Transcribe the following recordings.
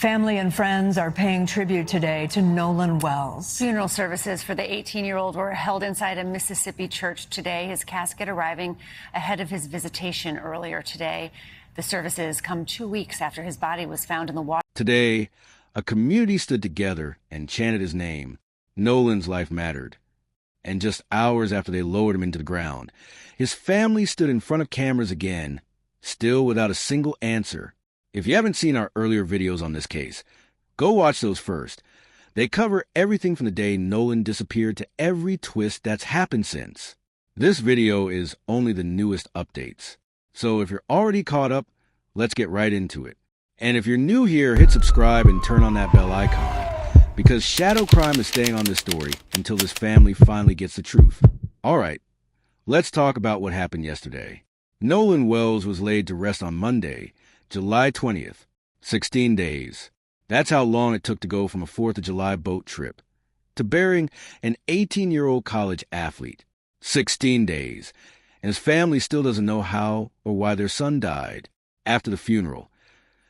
Family and friends are paying tribute today to Nolan Wells. Funeral services for the 18-year-old were held inside a Mississippi church today, his casket arriving ahead of his visitation earlier today. The services come 2 weeks after his body was found in the water. Today, a community stood together and chanted his name. Nolan's life mattered. And just hours after they lowered him into the ground, his family stood in front of cameras again, still without a single answer. If you haven't seen our earlier videos on this case, go watch those first. They cover everything from the day Nolan disappeared to every twist that's happened since. This video is only the newest updates. So if you're already caught up, let's get right into it. And if you're new here, hit subscribe and turn on that bell icon, because shadow crime is staying on this story until this family finally gets the truth. All right, let's talk about what happened yesterday. Nolan Wells was laid to rest on Monday, July 20th, 16 days. That's how long it took to go from a 4th of July boat trip to burying an 18-year-old college athlete. 16 days. And his family still doesn't know how or why their son died. After the funeral,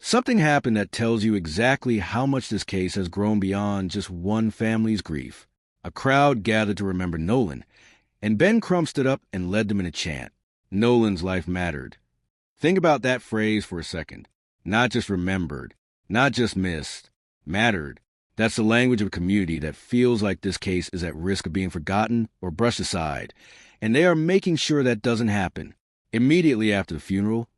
something happened that tells you exactly how much this case has grown beyond just one family's grief. A crowd gathered to remember Nolan, and Ben Crump stood up and led them in a chant. Nolan's life mattered. Think about that phrase for a second. Not just remembered, not just missed, mattered. That's the language of a community that feels like this case is at risk of being forgotten or brushed aside, and they are making sure that doesn't happen. Immediately after the funeral,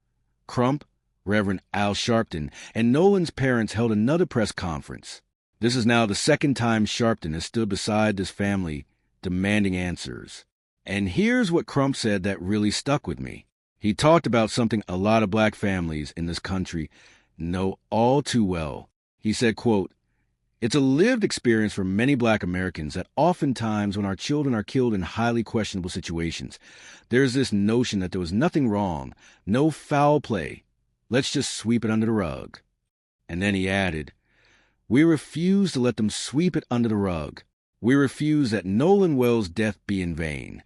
Crump, Reverend Al Sharpton, and Nolan's parents held another press conference. This is now the second time Sharpton has stood beside this family demanding answers. And here's what Crump said that really stuck with me. He talked about something a lot of black families in this country know all too well. He said, quote, "It's a lived experience for many black Americans that oftentimes when our children are killed in highly questionable situations, there's this notion that there was nothing wrong, no foul play. Let's just sweep it under the rug." And then he added, "We refuse to let them sweep it under the rug. We refuse that Nolan Wells' death be in vain."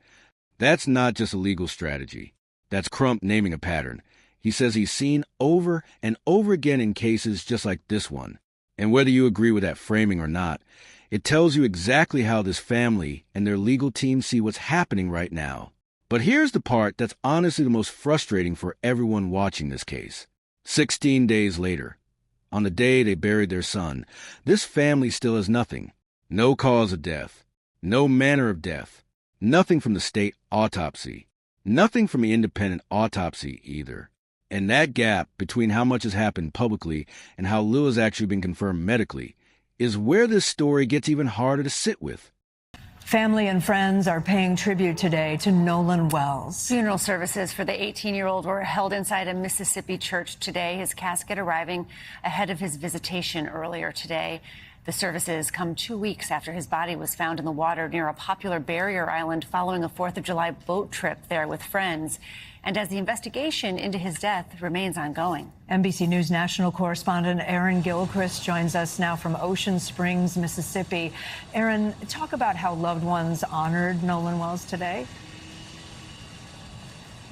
That's not just a legal strategy. That's Crump naming a pattern. He says he's seen over and over again in cases just like this one. And whether you agree with that framing or not, it tells you exactly how this family and their legal team see what's happening right now. But here's the part that's honestly the most frustrating for everyone watching this case. 16 days later, on the day they buried their son, this family still has nothing. No cause of death, no manner of death, nothing from the state autopsy, nothing from the independent autopsy either. And that gap between how much has happened publicly and how little has actually been confirmed medically is where this story gets even harder to sit with. Family and friends are paying tribute today to Nolan Wells. Funeral services for the 18-year-old were held inside a Mississippi church today, his casket arriving ahead of his visitation earlier today. The services come 2 weeks after his body was found in the water near a popular barrier island following a 4th of July boat trip there with friends, and as the investigation into his death remains ongoing. NBC News national correspondent Aaron Gilchrist joins us now from Ocean Springs, Mississippi. Aaron, talk about how loved ones honored Nolan Wells today.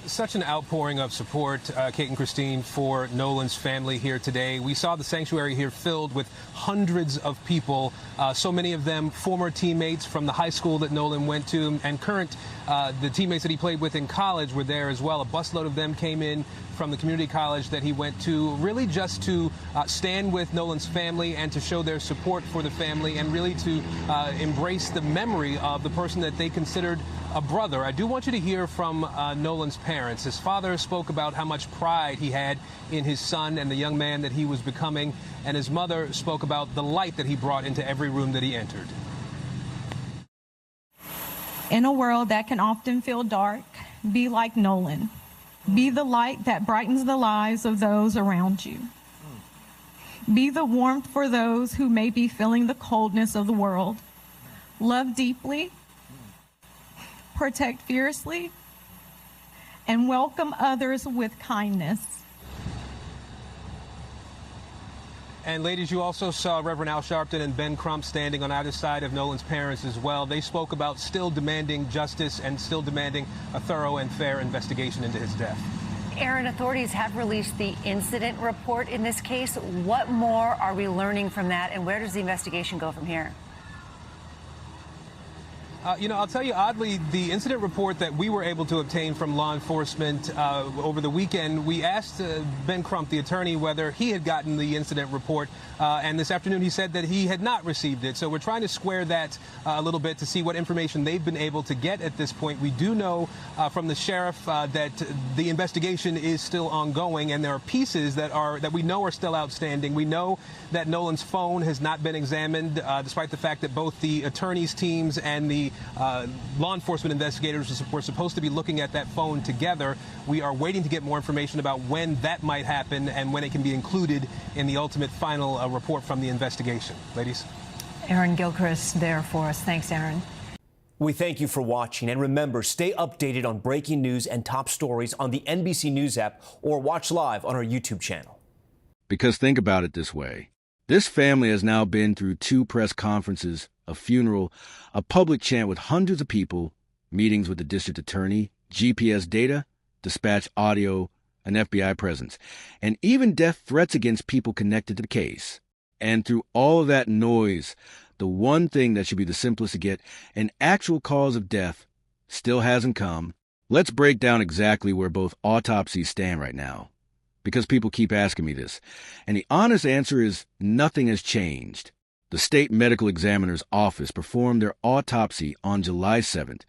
Such an outpouring of support, Kate and Christine, for Nolan's family here today. We saw the sanctuary here filled with hundreds of people, so many of them former teammates from the high school that Nolan went to, and the teammates that he played with in college were there as well. A busload of them came in from the community college that he went to, really just to stand with Nolan's family and to show their support for the family and really to embrace the memory of the person that they considered a brother. I do want you to hear from Nolan's parents. His father spoke about how much pride he had in his son and the young man that he was becoming, and his mother spoke about the light that he brought into every room that he entered. In a world that can often feel dark, be like Nolan. Be the light that brightens the lives of those around you. Be the warmth for those who may be feeling the coldness of the world. Love deeply, protect fiercely, and welcome others with kindness. And ladies, you also saw Reverend Al Sharpton and Ben Crump standing on either side of Nolan's parents as well. They spoke about still demanding justice and still demanding a thorough and fair investigation into his death. Aaron, authorities have released the incident report in this case. What more are we learning from that, and where does the investigation go from here? I'll tell you, oddly, the incident report that we were able to obtain from law enforcement over the weekend, we asked Ben Crump, the attorney, whether he had gotten the incident report. And this afternoon, he said that he had not received it. So we're trying to square that a little bit to see what information they've been able to get at this point. We do know from the sheriff that the investigation is still ongoing, and there are pieces that we know are still outstanding. We know that Nolan's phone has not been examined, despite the fact that both the attorney's teams and the law enforcement investigators were supposed to be looking at that phone together. We are waiting to get more information about when that might happen and when it can be included in the ultimate final report from the investigation. Ladies. Aaron Gilchrist there for us. Thanks, Aaron. We thank you for watching, and remember, stay updated on breaking news and top stories on the NBC News app or watch live on our YouTube channel. Because think about it this way. This family has now been through 2 press conferences, a funeral, a public chant with hundreds of people, meetings with the district attorney, GPS data, dispatch audio, an FBI presence, and even death threats against people connected to the case. And through all of that noise, the one thing that should be the simplest to get, an actual cause of death, still hasn't come. Let's break down exactly where both autopsies stand right now, because people keep asking me this. And the honest answer is nothing has changed. The state medical examiner's office performed their autopsy on July 7th,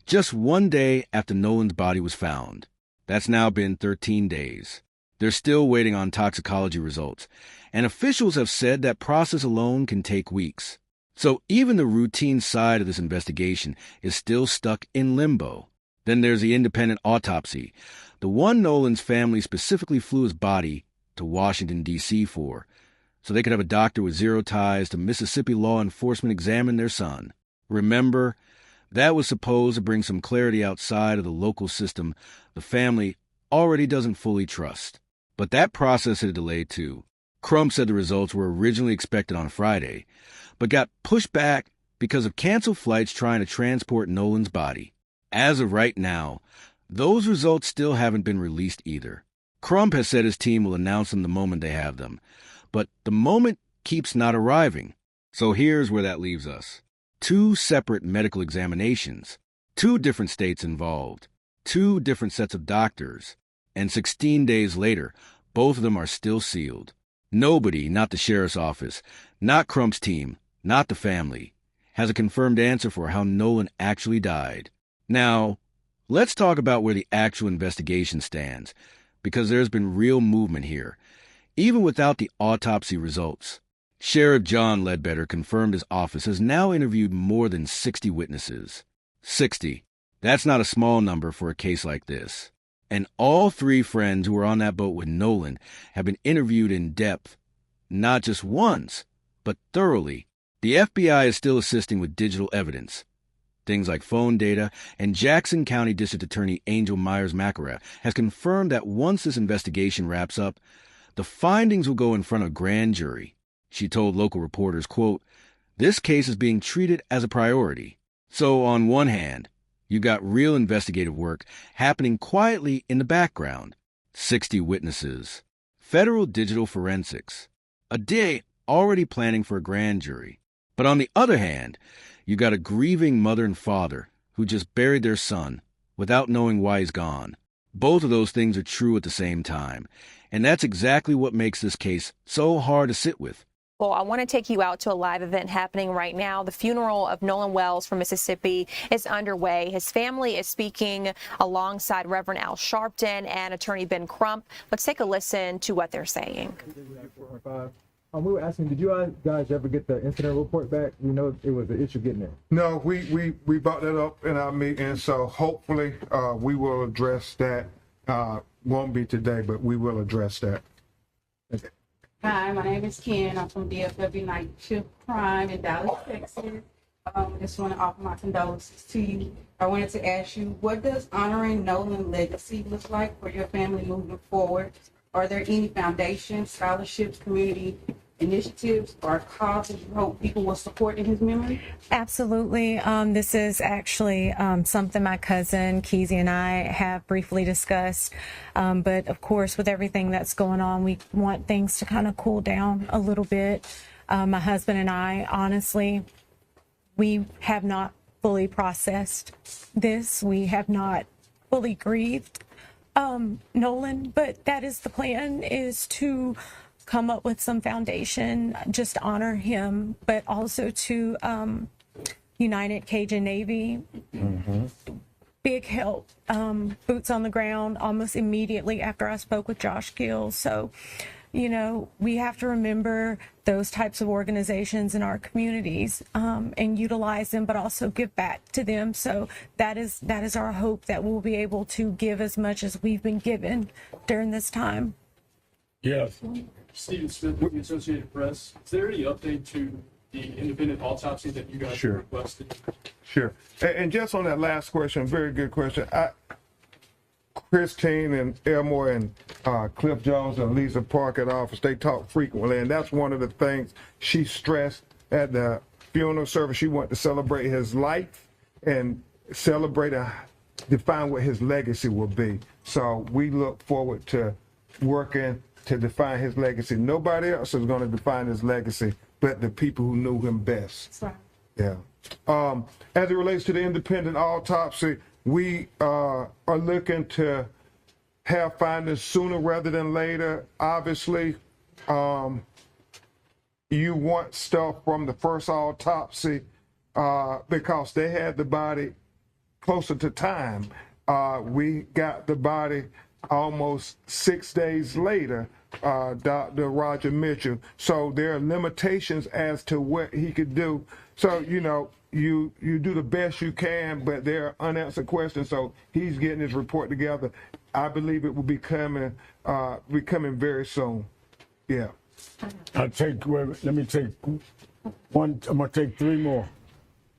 just one day after Nolan's body was found. That's now been 13 days. They're still waiting on toxicology results, and officials have said that process alone can take weeks. So even the routine side of this investigation is still stuck in limbo. Then there's the independent autopsy, the one Nolan's family specifically flew his body to Washington, D.C. for, so they could have a doctor with zero ties to Mississippi law enforcement examine their son. Remember, that was supposed to bring some clarity outside of the local system the family already doesn't fully trust. But that process had delayed too. Crump said the results were originally expected on Friday, but got pushed back because of canceled flights trying to transport Nolan's body. As of right now, those results still haven't been released either. Crump has said his team will announce them the moment they have them, but the moment keeps not arriving. So here's where that leaves us. 2 separate medical examinations, 2 different states involved, 2 different sets of doctors, and 16 days later, both of them are still sealed. Nobody, not the sheriff's office, not Crump's team, not the family, has a confirmed answer for how Nolan actually died. Now, let's talk about where the actual investigation stands, because there's been real movement here, even without the autopsy results. Sheriff John Ledbetter confirmed his office has now interviewed more than 60 witnesses. 60. That's not a small number for a case like this. And all 3 friends who were on that boat with Nolan have been interviewed in depth, not just once, but thoroughly. The FBI is still assisting with digital evidence, things like phone data, and Jackson County District Attorney Angel Myers-McElrath has confirmed that once this investigation wraps up, the findings will go in front of a grand jury. She told local reporters, quote, "This case is being treated as a priority." So on one hand, you got real investigative work happening quietly in the background. 60 witnesses. Federal digital forensics. A DA already planning for a grand jury. But on the other hand, you got a grieving mother and father who just buried their son without knowing why he's gone. Both of those things are true at the same time. And that's exactly what makes this case so hard to sit with. Well, I want to take you out to a live event happening right now. The funeral of Nolan Wells from Mississippi is underway. His family is speaking alongside Reverend Al Sharpton and attorney Ben Crump. Let's take a listen to what they're saying. We were asking, did you guys ever get the incident report back? We know it was an issue getting it. No, we brought that up in our meeting, so hopefully we will address that. Won't be today, but we will address that. Okay. Hi, my name is Ken. I'm from DFW Night Shift Crime in Dallas, Texas. Just want to offer my condolences to you. I wanted to ask you, what does honoring Nolan's legacy look like for your family moving forward? Are there any foundations, scholarships, community initiatives or causes you hope people will support in his memory? Absolutely. This is actually something my cousin Keezy and I have briefly discussed. But of course, with everything that's going on, we want things to kind of cool down a little bit. My husband and I, honestly, we have not fully processed this. We have not fully grieved Nolan, but that is the plan, is to come up with some foundation, just honor him, but also to United Cajun Navy. Big help, boots on the ground almost immediately after I spoke with Josh Gill. So, you know, we have to remember those types of organizations in our communities and utilize them, but also give back to them. So that is our hope, that we'll be able to give as much as we've been given during this time. Yes. Stephen Smith with the Associated Press. Is there any update to the independent autopsy that you guys requested? Sure. And just on that last question, very good question. Christine and Elmore and Cliff Jones and Lisa Park at office, they talk frequently, and that's one of the things she stressed at the funeral service. She wanted to celebrate his life and celebrate and define what his legacy will be. So we look forward to working to define his legacy. Nobody else is going to define his legacy but the people who knew him best. That's right. Yeah. As it relates to the independent autopsy, we are looking to have findings sooner rather than later. Obviously, you want stuff from the first autopsy because they had the body closer to time. We got the body almost 6 days later, Dr. Roger Mitchell. So there are limitations as to what he could do. So, you know, you do the best you can, but there are unanswered questions. So he's getting his report together. I believe it will be coming very soon. Yeah. Let me take one. I'm gonna take three more.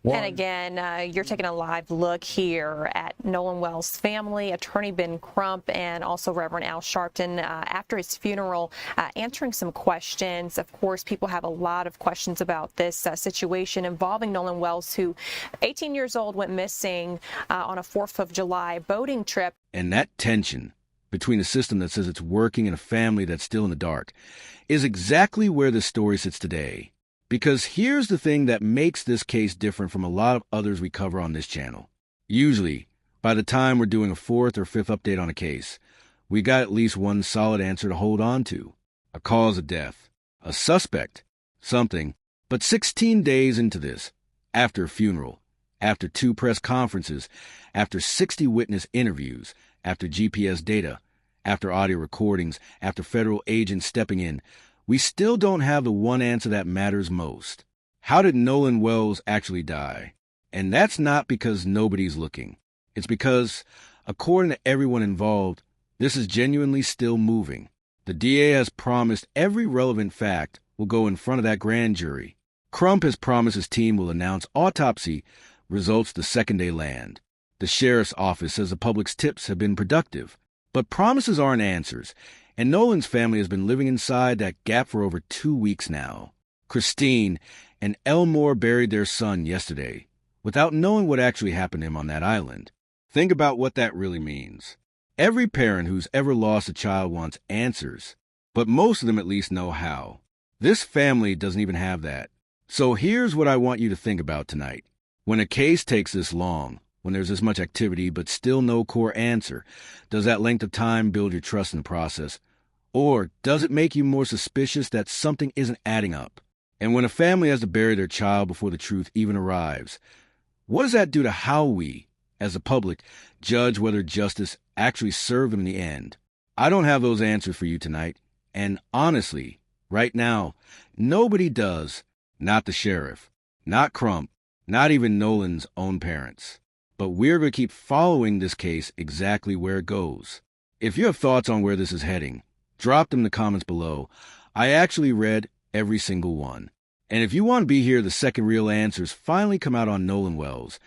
And again, you're taking a live look here at Nolan Wells' family, attorney Ben Crump, and also Reverend Al Sharpton after his funeral, answering some questions. Of course, people have a lot of questions about this situation involving Nolan Wells, who 18 years old went missing on a 4th of July boating trip. And that tension between a system that says it's working and a family that's still in the dark is exactly where this story sits today. Because here's the thing that makes this case different from a lot of others we cover on this channel. Usually, by the time we're doing a 4th or 5th update on a case, we got at least one solid answer to hold on to. A cause of death, a suspect, something. But 16 days into this, after a funeral, after 2 press conferences, after 60 witness interviews, after GPS data, after audio recordings, after federal agents stepping in, we still don't have the one answer that matters most. How did Nolan Wells actually die? And that's not because nobody's looking. It's because, according to everyone involved, this is genuinely still moving. The DA has promised every relevant fact will go in front of that grand jury. Crump has promised his team will announce autopsy results the second they land. The sheriff's office says the public's tips have been productive. But promises aren't answers. And Nolan's family has been living inside that gap for over 2 weeks now. Christine and Elmore buried their son yesterday without knowing what actually happened to him on that island. Think about what that really means. Every parent who's ever lost a child wants answers, but most of them at least know how. This family doesn't even have that. So here's what I want you to think about tonight. When a case takes this long, when there's this much activity but still no core answer, does that length of time build your trust in the process? Or does it make you more suspicious that something isn't adding up? And when a family has to bury their child before the truth even arrives, what does that do to how we, as the public, judge whether justice actually served them in the end? I don't have those answers for you tonight. And honestly, right now, nobody does. Not the sheriff, not Crump, not even Nolan's own parents. But we're going to keep following this case exactly where it goes. If you have thoughts on where this is heading, drop them in the comments below. I actually read every single one. And if you want to be here the second real answers finally come out on Nolan Wells,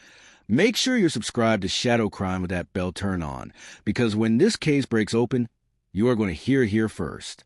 make sure you're subscribed to Shadow Crime with that bell turned on, because when this case breaks open, you are going to hear it here first.